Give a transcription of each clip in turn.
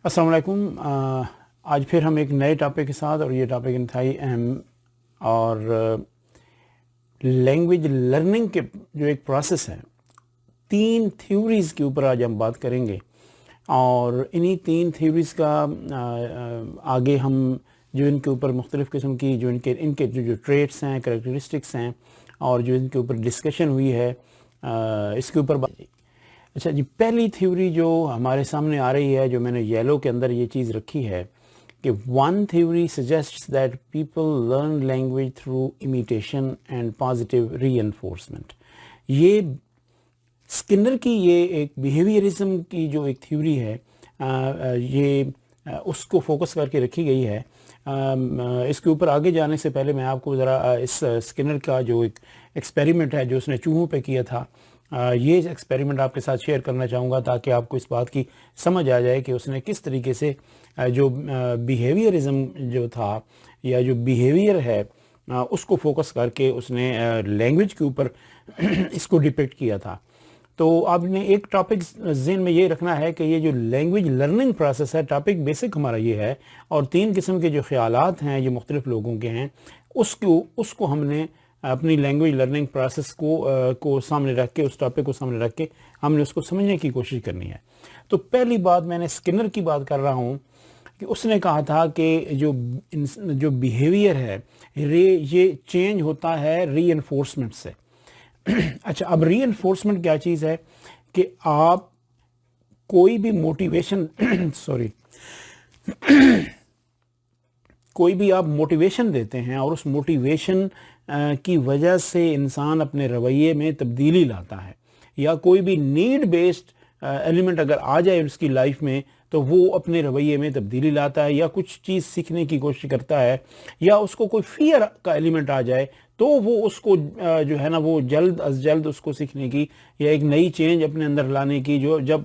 السلام علیکم. آج پھر ہم ایک نئے ٹاپک کے ساتھ، اور یہ ٹاپک انتہائی اہم اور لینگویج لرننگ کے جو ایک پروسیس ہے، 3 تھیوریز کے اوپر آج ہم بات کریں گے. اور انہی 3 تھیوریز کا آگے ہم جو ان کے اوپر مختلف قسم کی جو ان کے جو ٹریٹس ہیں، کریکٹرسٹکس ہیں، اور جو ان کے اوپر ڈسکشن ہوئی ہے اس کے اوپر بات. اچھا جی، پہلی تھیوری جو ہمارے سامنے آ رہی ہے، جو میں نے یلو کے اندر یہ چیز رکھی ہے کہ one theory suggests that people learn language through imitation and positive reinforcement. یہ اسکنر کی یہ ایک بیہیویئرزم کی جو ایک تھیوری ہے، یہ اس کو فوکس کر کے رکھی گئی ہے. اس کے اوپر آگے جانے سے پہلے میں آپ کو ذرا اس اسکنر کا جو ایک ایکسپیریمنٹ ہے جو اس نے چوہوں پہ کیا تھا، یہ ایکسپیریمنٹ آپ کے ساتھ شیئر کرنا چاہوں گا، تاکہ آپ کو اس بات کی سمجھ آ جائے کہ اس نے کس طریقے سے جو بیہیویئرزم جو تھا یا جو بیہیویئر ہے اس کو فوکس کر کے اس نے لینگویج کے اوپر اس کو ڈپکٹ کیا تھا. تو آپ نے ایک ٹاپک ذہن میں یہ رکھنا ہے کہ یہ جو لینگویج لرننگ پروسیس ہے، ٹاپک بیسک ہمارا یہ ہے، اور 3 قسم کے جو خیالات ہیں یہ مختلف لوگوں کے ہیں، اس کو ہم نے اپنی لینگویج لرننگ پروسیس کو سامنے رکھ کے، اس ٹاپک کو سامنے رکھ کے ہم نے اس کو سمجھنے کی کوشش کرنی ہے. تو پہلی بات میں نے اسکنر کی بات کر رہا ہوں کہ اس نے کہا تھا کہ جو بیہیویئر ہے یہ چینج ہوتا ہے ری انفورسمنٹ سے. اچھا، اب ری انفورسمنٹ کیا چیز ہے کہ آپ کوئی بھی موٹیویشن کوئی بھی آپ موٹیویشن دیتے ہیں، اور اس موٹیویشن کی وجہ سے انسان اپنے رویے میں تبدیلی لاتا ہے، یا کوئی بھی نیڈ بیسڈ ایلیمنٹ اگر آ جائے اس کی لائف میں تو وہ اپنے رویے میں تبدیلی لاتا ہے، یا کچھ چیز سیکھنے کی کوشش کرتا ہے، یا اس کو کوئی فیئر کا ایلیمنٹ آ جائے تو وہ اس کو جو ہے نا وہ جلد از جلد اس کو سیکھنے کی یا ایک نئی چینج اپنے اندر لانے کی جو جب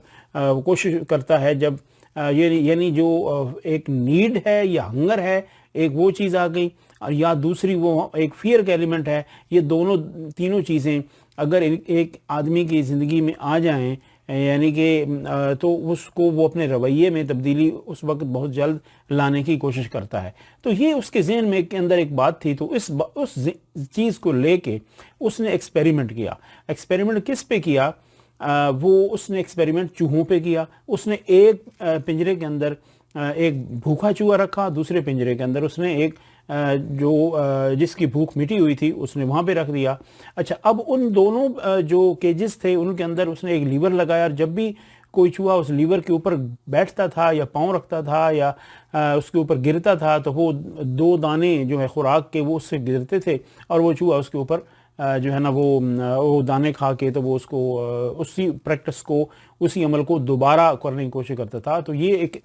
کوشش کرتا ہے. جب یعنی جو ایک نیڈ ہے یا ہنگر ہے، ایک وہ چیز آ گئی، اور یا دوسری وہ ایک فیئر کا ایلیمنٹ ہے. یہ تینوں چیزیں اگر ایک آدمی کی زندگی میں آ جائیں، یعنی کہ تو اس کو وہ اپنے رویے میں تبدیلی اس وقت بہت جلد لانے کی کوشش کرتا ہے. تو یہ اس کے ذہن میں کے اندر ایک بات تھی، تو اس چیز کو لے کے اس نے ایکسپیریمنٹ کیا. ایکسپیریمنٹ کس پہ کیا؟ اس نے ایکسپیریمنٹ چوہوں پہ کیا. اس نے ایک پنجرے کے اندر ایک بھوکا چوہا رکھا، دوسرے پنجرے کے اندر اس نے ایک جس کی بھوک مٹی ہوئی تھی اس نے وہاں پہ رکھ دیا. اچھا، اب ان دونوں جو کیجز تھے ان کے اندر اس نے ایک لیور لگایا، اور جب بھی کوئی چوہا اس لیور کے اوپر بیٹھتا تھا یا پاؤں رکھتا تھا یا اس کے اوپر گرتا تھا تو وہ 2 دانے جو ہے خوراک کے وہ اس سے گرتے تھے، اور وہ چوہا اس کے اوپر جو ہے نا وہ دانے کھا کے تو وہ اس کو اسی پریکٹس کو، اسی عمل کو دوبارہ کرنے کی کوشش کرتا تھا. تو یہ ایک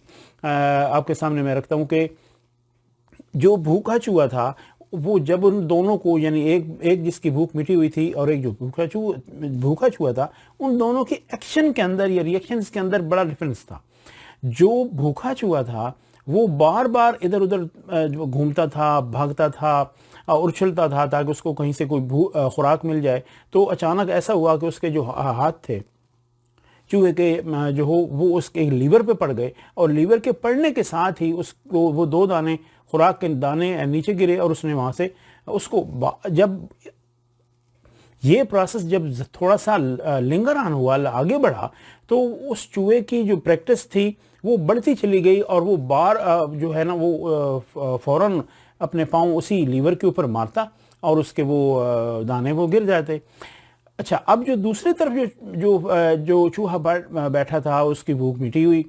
آپ کے سامنے میں رکھتا ہوں کہ جو بھوکا چوہا تھا وہ جب ان دونوں کو، یعنی ایک جس کی بھوک مٹی ہوئی تھی اور ایک جو بھوکا چوہا تھا، ان دونوں کے ایکشن کے اندر یا ریئیکشنز کے اندر بڑا ڈفرنس تھا. جو بھوکا چوہا تھا وہ بار بار ادھر ادھر گھومتا تھا، بھاگتا تھا اور اچھلتا تھا تاکہ اس کو کہیں سے کوئی خوراک مل جائے. تو اچانک ایسا ہوا کہ اس کے جو ہاتھ تھے چوہے کے جو وہ اس کے لیور پہ پڑ گئے، اور لیور کے پڑنے کے ساتھ ہی اس کو وہ 2 دانے خوراک کے دانے نیچے گرے، اور اس نے وہاں سے اس کو جب یہ پروسیس جب تھوڑا سا لنگر آن ہوا، آگے بڑھا، تو اس چوہے کی جو پریکٹس تھی وہ بڑھتی چلی گئی، اور وہ جو ہے نا وہ فوراً اپنے پاؤں اسی لیور کے اوپر مارتا اور اس کے وہ دانے وہ گر جاتے. اچھا، اب جو دوسری طرف جو چوہا بیٹھا تھا اس کی بھوک مٹی ہوئی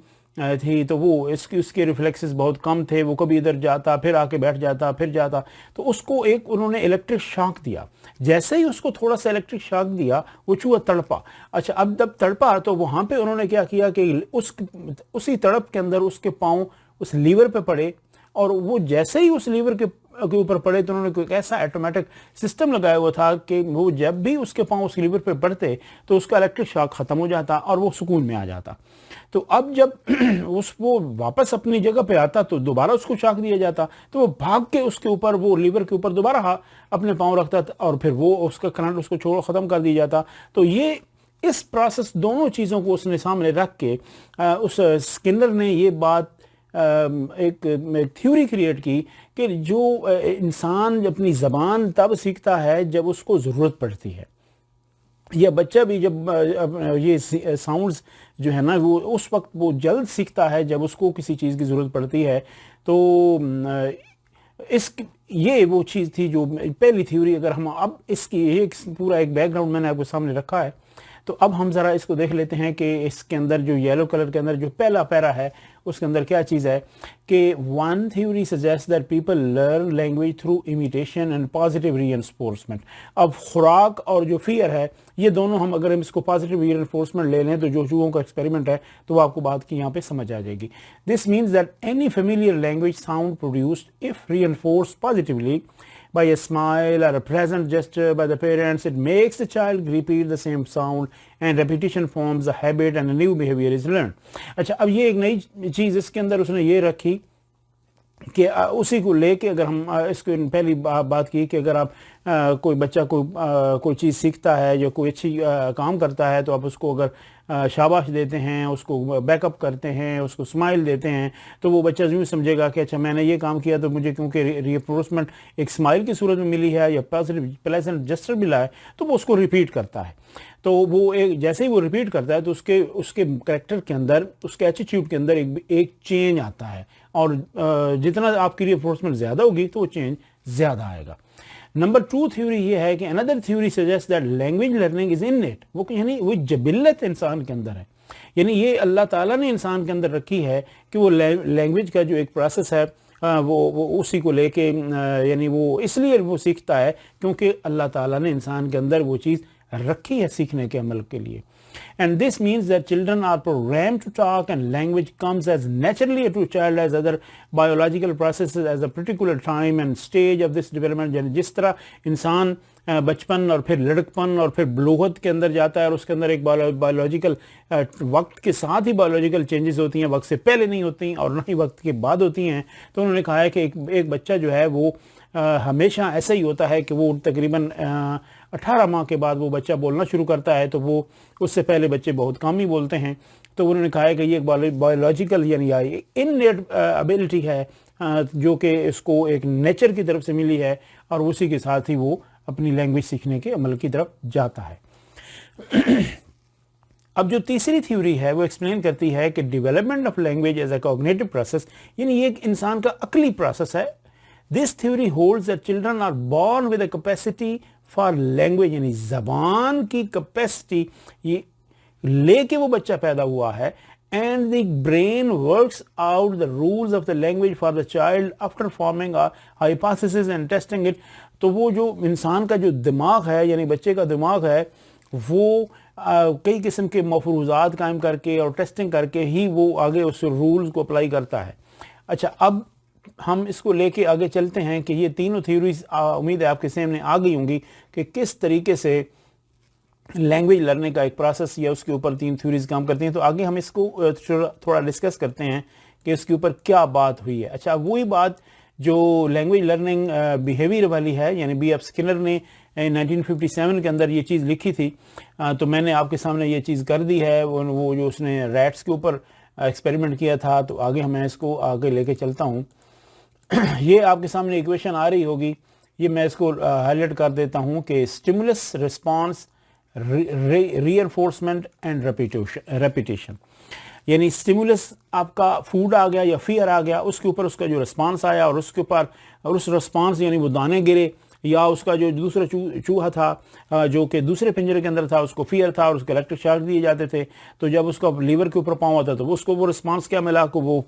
تھی، تو وہ اس کے ریفلیکسز بہت کم تھے، وہ کبھی ادھر جاتا پھر آ کے بیٹھ جاتا پھر جاتا. تو اس کو انہوں نے الیکٹرک شاک دیا. جیسے ہی اس کو تھوڑا سا الیکٹرک شاک دیا وہ چوہا تڑپا. اچھا، اب جب تڑپا تو وہاں پہ انہوں نے کیا کیا کہ اسی تڑپ کے اندر اس کے پاؤں اس لیور پہ پڑے، اور وہ جیسے ہی اس لیور کے اوپر پڑے تو انہوں نے کوئی ایسا آٹومیٹک سسٹم لگایا ہوا تھا کہ وہ جب بھی اس کے پاؤں اس لیور پہ پڑتے تو اس کا الیکٹرک شاک ختم ہو جاتا اور وہ سکون میں آ جاتا. تو اب جب وہ واپس اپنی جگہ پہ آتا تو دوبارہ اس کو شاک دیا جاتا، تو وہ بھاگ کے اس کے اوپر وہ لیور کے اوپر دوبارہ اپنے پاؤں رکھتا تھا، اور پھر وہ اس کا کرنٹ اس کو ختم کر دیا جاتا. تو یہ اس پروسیس دونوں چیزوں کو اس نے سامنے رکھ کے اس اسکنر نے یہ بات ایک تھیوری کریٹ کی کہ جو انسان اپنی زبان تب سیکھتا ہے جب اس کو ضرورت پڑتی ہے، یا بچہ بھی جب یہ ساؤنڈز جو ہے نا وہ اس وقت وہ جلد سیکھتا ہے جب اس کو کسی چیز کی ضرورت پڑتی ہے. تو یہ وہ چیز تھی جو پہلی تھیوری. اگر ہم اب اس کی ایک پورا ایک بیک گراؤنڈ میں نے آپ کو سامنے رکھا ہے، تو اب ہم ذرا اس کو دیکھ لیتے ہیں کہ اس کے اندر جو یلو کلر کے اندر جو پہلا پیرا ہے اس کے اندر کیا چیز ہے کہ one theory suggest that people learn language through imitation and positive reinforcement. اب خوراک اور جو فیئر ہے یہ دونوں ہم اگر ہم اس کو پازیٹیو ری انفورسمنٹ لے لیں تو جو چوہوں کا ایکسپیریمنٹ ہے تو وہ آپ کو بات کی یہاں پہ سمجھ آ جائے گی. This means that any familiar language sound produced if reinforced positively by a smile or a present gesture by the parents, it makes the child repeat the same sound and repetition forms a habit and a new behavior is learned. اچھا اب یہ ایک نئی چیز اس کے اندر اس نے یہ رکھی کہ اسی کو لے کے اگر ہم اس کو پہلی بات کی کہ اگر آپ کوئی بچہ کوئی چیز سیکھتا ہے یا کوئی اچھی کام کرتا ہے تو آپ اس کو اگر شاباش دیتے ہیں، اس کو بیک اپ کرتے ہیں، اس کو اسمائل دیتے ہیں، تو وہ بچہ یوں سمجھے گا کہ اچھا میں نے یہ کام کیا تو مجھے کیونکہ ری انفورسمنٹ ایک اسمائل کی صورت میں ملی ہے یا پلیزنٹ جسچر ملا ہے تو وہ اس کو ریپیٹ کرتا ہے. تو وہ جیسے ہی وہ ریپیٹ کرتا ہے تو اس کے کریکٹر کے اندر، اس کے ایٹیٹیوڈ کے اندر ایک چینج آتا ہے، اور جتنا آپ کی ری انفورسمنٹ زیادہ ہوگی تو وہ چینج زیادہ آئے گا. نمبر 2 تھیوری یہ ہے کہ اندر theory suggest that language learning is innate. یعنی وہ جبلت انسان کے اندر ہے، یعنی یہ اللہ تعالیٰ نے انسان کے اندر رکھی ہے کہ وہ لینگویج کا جو ایک پروسیس ہے وہ اسی کو لے کے یعنی وہ اس لیے وہ سیکھتا ہے کیونکہ اللہ تعالیٰ نے انسان کے اندر وہ چیز رکھی ہے سیکھنے کے عمل کے لیے. And this means that children are programmed to talk and language comes as naturally to a child as other biological processes as a particular time and stage of this development. یعنی جس طرح انسان بچپن اور پھر لڑکپن اور پھر بلوغت کے اندر جاتا ہے اور اس کے اندر ایک بایولوجیکل وقت کے ساتھ ہی بایولوجیکل چینجز ہوتی ہیں، وقت سے پہلے نہیں ہوتی اور نہ ہی وقت کے بعد ہوتی ہیں. تو انہوں نے کہا ہے کہ ایک بچہ جو ہے وہ ہمیشہ ایسا ہی ہوتا ہے کہ وہ تقریباً 18 ماہ کے بعد وہ بچہ بولنا شروع کرتا ہے، تو وہ اس سے پہلے بچے بہت کم ہی بولتے ہیں. تو انہوں نے کہا ہے کہ یہ ایک بایولوجیکل یعنی انیٹ ایبلٹی ہے جو کہ اس کو ایک نیچر کی طرف سے ملی ہے، اور اسی کے ساتھ ہی وہ اپنی لینگویج سیکھنے کے عمل کی طرف جاتا ہے. اب جو تیسری تھیوری ہے وہ ایکسپلین کرتی ہے کہ development of language as a cognitive process, یعنی یہ ایک انسان کا عقلی پروسیس ہے. This theory holds that children are born with a capacity for language، یعنی زبان کی کیپیسٹی یہ لے کے وہ بچہ پیدا ہوا ہے. And the brain works out the rules of the language for the child after forming a hypothesis and testing it. تو وہ جو انسان کا جو دماغ ہے یعنی بچے کا دماغ ہے وہ کئی قسم کے مفروضات قائم کر کے اور ٹیسٹنگ کر کے ہی وہ آگے اس رولز کو اپلائی کرتا ہے. اچھا اب ہم اس کو لے کے آگے چلتے ہیں کہ یہ تینوں تھیوریز امید ہے آپ کے سامنے آ گئی ہوں گی کہ کس طریقے سے لینگویج لرننگ کا ایک پروسیس یا اس کے اوپر 3 تھیوریز کام کرتی ہیں. تو آگے ہم اس کو تھوڑا ڈسکس کرتے ہیں کہ اس کے اوپر کیا بات ہوئی ہے. اچھا وہی بات جو لینگویج لرننگ بیہیویئر والی ہے، یعنی B.S.Skinner نے 1957 کے اندر یہ چیز لکھی تھی، تو میں نے آپ کے سامنے یہ چیز کر دی ہے. وہ جو اس نے ریٹس کے اوپر ایکسپیریمنٹ کیا تھا، تو آگے میں اس کو آگے لے کے چلتا ہوں. یہ آپ کے سامنے ایکویشن آ رہی ہوگی، یہ میں اس کو ہائی لائٹ کر دیتا ہوں کہ stimulus response reinforcement and repetition. یعنی اسٹیمولس آپ کا فوڈ آ گیا یا فیئر آ گیا، اس کے اوپر اس کا جو رسپانس آیا اور اس کے اوپر اور اس رسپانس یعنی وہ دانے گرے، یا اس کا جو دوسرا چوہا تھا جو کہ دوسرے پنجرے کے اندر تھا اس کو فیئر تھا اور اس کے الیکٹرک شاک دیے جاتے تھے. تو جب اس کا لیور کے اوپر پاؤں آتا تو اس کو وہ رسپانس کیا ملا کہ وہ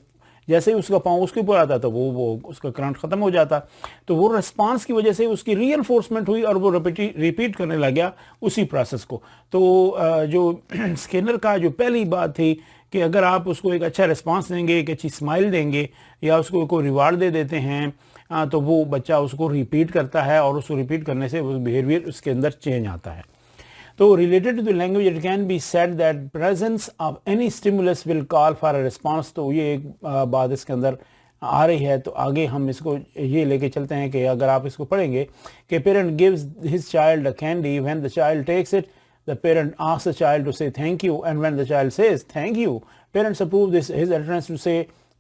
جیسے ہی اس کا پاؤں اس کے اوپر آتا تو وہ اس کا کرنٹ ختم ہو جاتا. تو وہ رسپانس کی وجہ سے اس کی ری انفورسمنٹ ہوئی اور وہ ریپیٹ کرنے لگ گیا اسی پروسیس کو. تو جو اسکینر کا جو پہلی بات تھی کہ اگر آپ اس کو ایک اچھا رسپانس دیں گے، ایک اچھی اسمائل دیں گے یا اس کو کوئی ریوارڈ دے دیتے ہیں تو وہ بچہ اس کو ریپیٹ کرتا ہے اور اس کو ریپیٹ کرنے سے وہ بیہیویئر اس کے اندر چینج آتا ہے. تو related to the language it can be said that presence of any stimulus will call for a response. تو یہ ایک بات اس کے اندر آ رہی ہے. تو آگے ہم اس کو یہ لے کے چلتے ہیں کہ اگر آپ اس کو پڑھیں گے کہ parent gives his child a candy, when the child takes it the parent asks the child to say thank you, and when the child says thank you, parents approve his utterance to say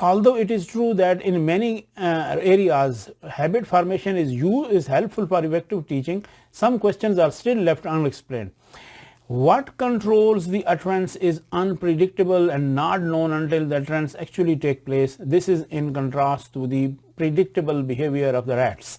although it is true that in many areas habit formation is helpful for effective teaching, some questions are still left unexplained. What controls the utterance is unpredictable and not known until the utterance actually take place. This is in contrast to the predictable behavior of the rats.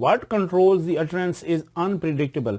what controls the utterance is unpredictable,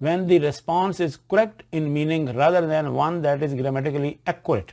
when the response is correct in meaning rather than one that is grammatically accurate.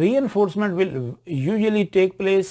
reinforcement will usually take place,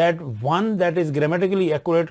that one that is grammatically accurate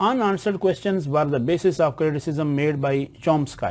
unanswered questions were the basis of criticism made by Chomsky.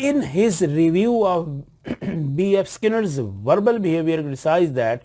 in his review of B.F. Skinner's verbal behavior criticized that,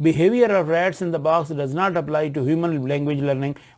behavior of rats in the box does not apply to human language learning.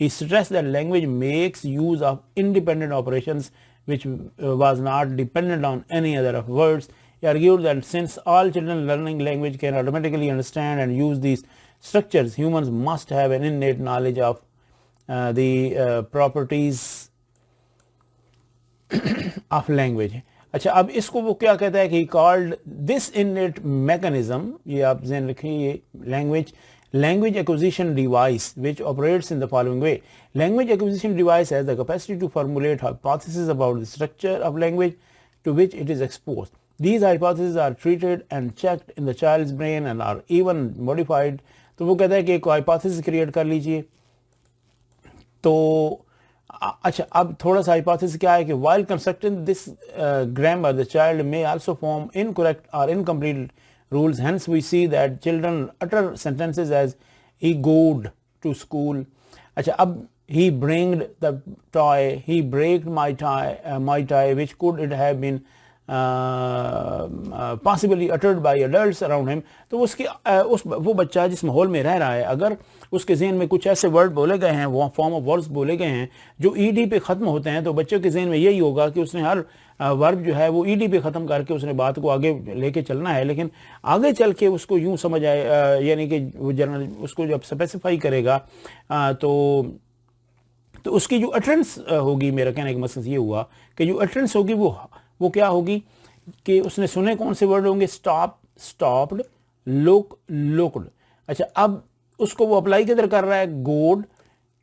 He stressed that language makes use of independent operations which was not dependent on any other of words. He argued that since all children learning language can automatically understand and use these structures, humans must have an innate knowledge of the properties of language. اچھا اب اس کو وہ کیا کہتا ہے کہ he called this innate mechanism، یہ آپ ذہن رکھیں، یہ language acquisition device which operates in the following way. Language acquisition device has the capacity to formulate hypotheses about the structure of language to which it is exposed. These hypotheses are treated and checked in the child's brain and are even modified. تو وہ کہتا ہے کہ ایک hypothesis create کر لیجئے. تو اچھا اب تھوڑا سا hypothesis کیا ہے کہ while constructing this grammar the child may also form incorrect or incomplete rules. Hence we see that children utter sentences as he goed to school. اچھا اب he bringed the toy, he breaked my tie, which could it have been possibly uttered by adults around him. تو وہ بچہ جس ماحول میں رہ رہا ہے، اگر اس کے ذہن میں کچھ ایسے ورڈ بولے گئے ہیں، وہ فارم آف ورڈز بولے گئے ہیں جو ای ڈی پہ ختم ہوتے ہیں، تو بچوں کے ذہن میں یہی ہوگا کہ اس نے ہر ورب جو ہے وہ ای ڈی پہ ختم کر کے اس نے بات کو آگے لے کے چلنا ہے. لیکن آگے چل کے اس کو یوں سمجھ آئے، یعنی کہ وہ جنرل اس کو جب اسپیسیفائی کرے گا تو اس کی جو اٹرنس ہوگی، میرا کہنے کا مقصد یہ ہوا کہ جو اٹرنس ہوگی وہ کیا ہوگی کہ اس نے سنے کون سے ورڈ ہوں گے، اسٹاپ، اسٹاپڈ، لک، لکڈ. اچھا اب اس کو وہ اپلائی کدھر کر رہا ہے، گوڈ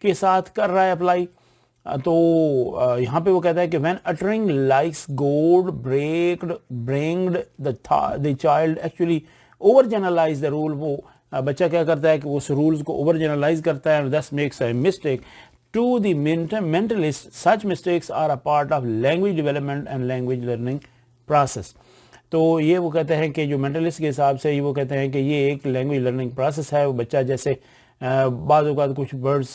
کے ساتھ کر رہا ہے اپلائی. تو یہاں پہ وہ کہتا ہے کہ when uttering likes, goad, breaked, bringed, the child actually over generalize the rule. وہ بچہ کیا کرتا ہے کہ اس رولز کو اوور جنرلائز کرتا ہے and thus makes a mistake. To the mentalist, such mistakes are a part of language development and language learning process. تو یہ وہ کہتے ہیں کہ جو مینٹلسٹ کے حساب سے وہ کہتے ہیں کہ یہ ایک لینگویج لرننگ پروسیس ہے. وہ بچہ جیسے بعض اوقات کچھ ورڈ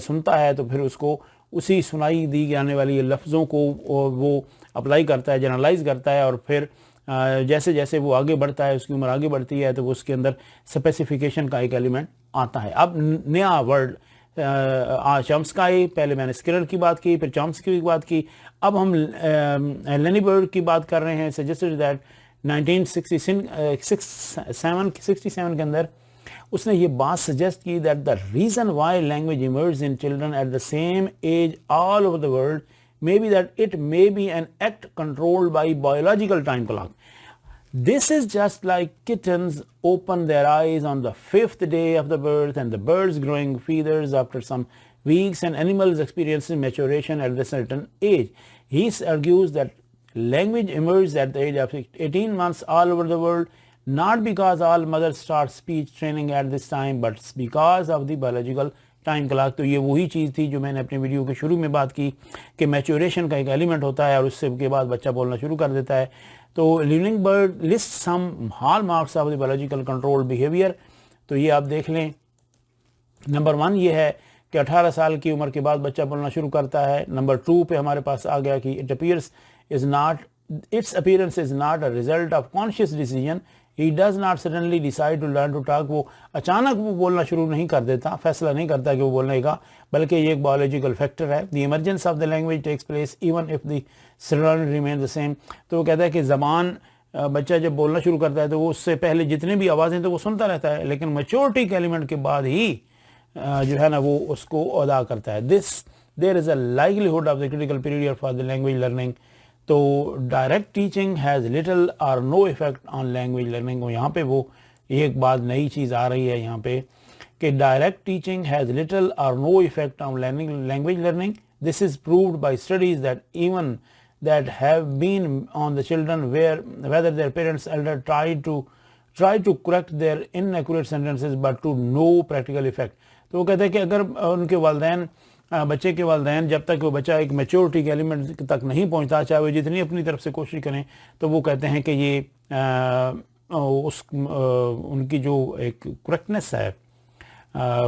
سنتا ہے تو پھر اس کو اسی سنائی دی جانے والی لفظوں کو وہ اپلائی کرتا ہے، جنرلائز کرتا ہے، اور پھر جیسے جیسے وہ آگے بڑھتا ہے، اس کی عمر آگے بڑھتی ہے، تو وہ اس کے اندر اسپیسیفیکیشن کا ایک ایلیمنٹ آتا ہے. اب نیا ورڈ چامسکی، پہلے میں نے اسکنر کی بات کی، پھر چامسکی کی بات کی، اب ہم لینیبرگ کی بات کر رہے ہیں. سجیسٹڈ دیٹ 1967 کے اندر اس نے یہ بات سجیسٹ کی that the reason why language emerges in children at the same age all over the world may be that it may be an act controlled by biological time clock. This is just like kittens open their eyes on the 5th day of the birth and the birds growing feathers after some weeks and animals experiencing maturation at a certain age. He argues that language emerges at the age of 18 months all over the world, not because all mothers start speech training at this time, but because of the biological time clock. تو یہ وہی چیز تھی جو میں نے اپنے video کے شروع میں بات کی کہ میچوریشن کا ایک ایلیمنٹ ہوتا ہے اور اس سے کے بعد بچہ بولنا شروع کر دیتا ہے. تو Lenneberg list some hallmarks of the biological control behaviour. تو یہ آپ دیکھ لیں. نمبر 1 یہ ہے کہ 18 سال کی عمر کے بعد بچہ بولنا شروع کرتا ہے. نمبر 2 پہ ہمارے پاس آ گیا کہ its appearance is not a result of conscious decision. He does not suddenly decide to learn to talk. وہ اچانک وہ بولنا شروع نہیں کر دیتا، فیصلہ نہیں کرتا کہ وہ بولنے کا، بلکہ یہ ایک بایولوجیکل فیکٹر ہے. The emergence of the language takes place even if the surroundings remain the same. تو وہ کہتا ہے کہ زبان بچہ جب بولنا شروع کرتا ہے تو وہ اس سے پہلے جتنے بھی آوازیں تو وہ سنتا رہتا ہے، لیکن میچورٹی کے ایلیمنٹ کے بعد ہی جو ہے نا وہ اس کو ادا کرتا ہے. There is a likelihood of the critical period for the language learning. تو direct teaching has little or no effect on language learning. اور یہاں پہ وہ ایک بات نئی چیز آ رہی ہے یہاں پہ کہ direct teaching has little or no effect on language learning. This is proved by studies that even that have been on the children whether their parents elder try to correct their inaccurate sentences but to no practical effect. تو وہ کہتے ہیں کہ اگر ان کے والدین بچے کے والدین جب تک وہ بچہ ایک میچورٹی کے ایلیمنٹ تک نہیں پہنچتا، چاہے وہ جتنی اپنی طرف سے کوشش کریں، تو وہ کہتے ہیں کہ یہ ان کی جو ایک کریکٹنس ہے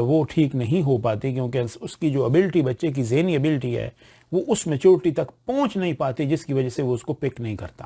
وہ ٹھیک نہیں ہو پاتی، کیونکہ اس کی جو ابیلٹی، بچے کی ذہنی ابیلٹی ہے، وہ اس میچورٹی تک پہنچ نہیں پاتی، جس کی وجہ سے وہ اس کو پک نہیں کرتا.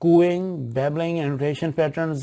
cooing, babbling, annotation patterns,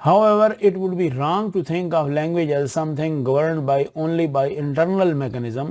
However, it would be wrong to think of language as something governed by only by internal mechanism,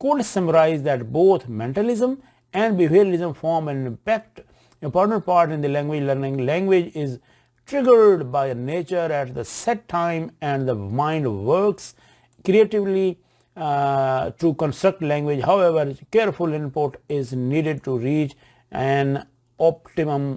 could summarize that both mentalism and behaviorism form an important part in the language learning. Language is triggered by nature at the set time, and the mind works creatively to construct language. However, careful input is needed to reach an optimum